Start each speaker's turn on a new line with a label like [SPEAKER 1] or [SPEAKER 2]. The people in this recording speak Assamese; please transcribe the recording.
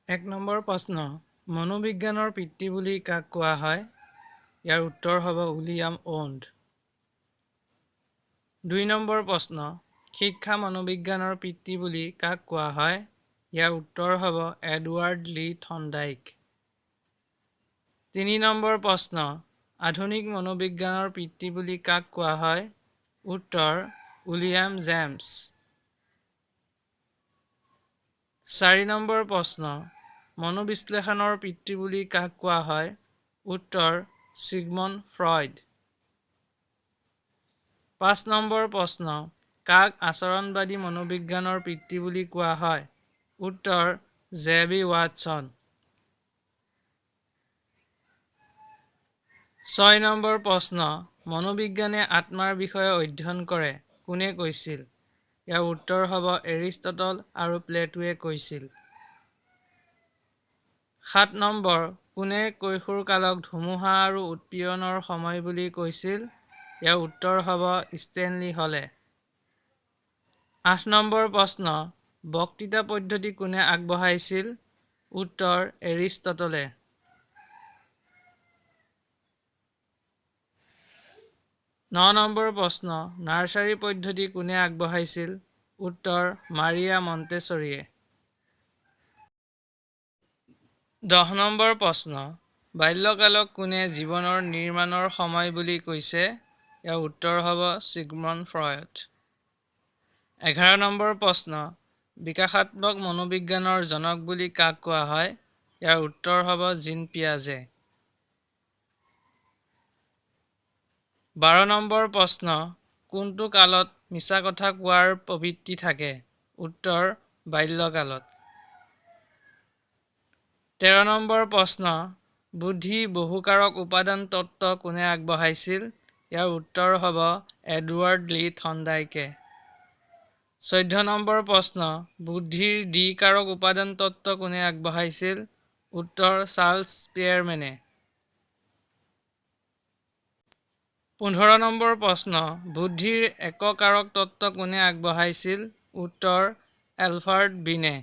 [SPEAKER 1] এক নম্বৰ প্ৰশ্ন, মনোবিজ্ঞানৰ পিতৃ বুলি কাক কোৱা হয়? ইয়াৰ উত্তৰ হ'ব উইলিয়াম ওন্ড। ২ নম্বৰ প্ৰশ্ন, শিক্ষা মনোবিজ্ঞানৰ পিতৃ বুলি কাক কোৱা হয়? ইয়াৰ উত্তৰ হ'ব এডৱাৰ্ড লি থৰ্ণ্ডাইক। ৩ নম্বৰ প্ৰশ্ন, আধুনিক মনোবিজ্ঞানৰ পিতৃ বুলি কাক কোৱা হয়? উত্তৰ উইলিয়াম জেমছ। ৪ নম্বৰ প্ৰশ্ন, মনোবিশ্লেষণৰ পিতৃ বুলি কাক কোৱা হয়? উত্তৰ ছিগমণ্ড ফ্ৰইড। ৫ নম্বৰ প্ৰশ্ন, কাক আচৰণবাদী মনোবিজ্ঞানৰ পিতৃ বুলি কোৱা হয়? উত্তৰ জে.বি. ৱাটছন। ৬ নম্বৰ প্ৰশ্ন, মনোবিজ্ঞানে আত্মাৰ বিষয়ে অধ্যয়ন কৰে, কোনে কৈছিল? ইয়াৰ উত্তৰ হ'ব এৰিষ্টটল আৰু প্লেটোৱে কৈছিল। ৭ নম্বৰ, কোনে কৈশোৰকালক ধুমুহা আৰু উৎপীড়নৰ সময় বুলি কৈছিল? ইয়াৰ উত্তৰ হ'ব ষ্টেনলি হলে। ৮ নম্বৰ প্ৰশ্ন, বক্তৃতা পদ্ধতি কোনে আগবঢ়াইছিল? উত্তৰ এৰিষ্টটলে। ৯ নম্বৰ প্ৰশ্ন, নাৰ্চাৰী পদ্ধতি কোনে আগবঢ়াইছিল? উত্তৰ মাৰিয়া মণ্টেছৰীয়ে। ১০ নম্বৰ প্ৰশ্ন, বাল্যকালক কোনে জীৱনৰ নিৰ্মাণৰ সময় বুলি কৈছে? ইয়াৰ উত্তৰ হ'ব ছিগমণ্ড ফ্ৰইড। ১১ নম্বৰ প্ৰশ্ন, বিকাশাত্মক মনোবিজ্ঞানৰ জনক বুলি কাক কোৱা হয়? ইয়াৰ উত্তৰ হ'ব জীন পিয়াজে। ১২ নম্বৰ প্ৰশ্ন, কোনটো কালত মিছা কথা কোৱাৰ প্ৰবৃত্তি থাকে? উত্তৰ বাল্যকালত। ১৩ নম্বৰ প্ৰশ্ন, বুদ্ধিৰ বহুকাৰক উপাদান তত্ত্ব কোনে আগবঢ়াইছিল? ইয়াৰ উত্তৰ হ'ব এডৱাৰ্ড লি থৰ্ণ্ডাইকে। ১৪ নম্বৰ প্ৰশ্ন, বুদ্ধিৰ দ্বি-কাৰক উপাদান তত্ত্ব কোনে আগবঢ়াইছিল? উত্তৰ চাৰ্লছ স্পিয়েৰমেনে। ১৫ নম্বৰ প্ৰশ্ন, বুদ্ধিৰ এক-কাৰক তত্ত্ব কোনে আগবঢ়াইছিল? উত্তৰ এলফাৰ্ড বিনে।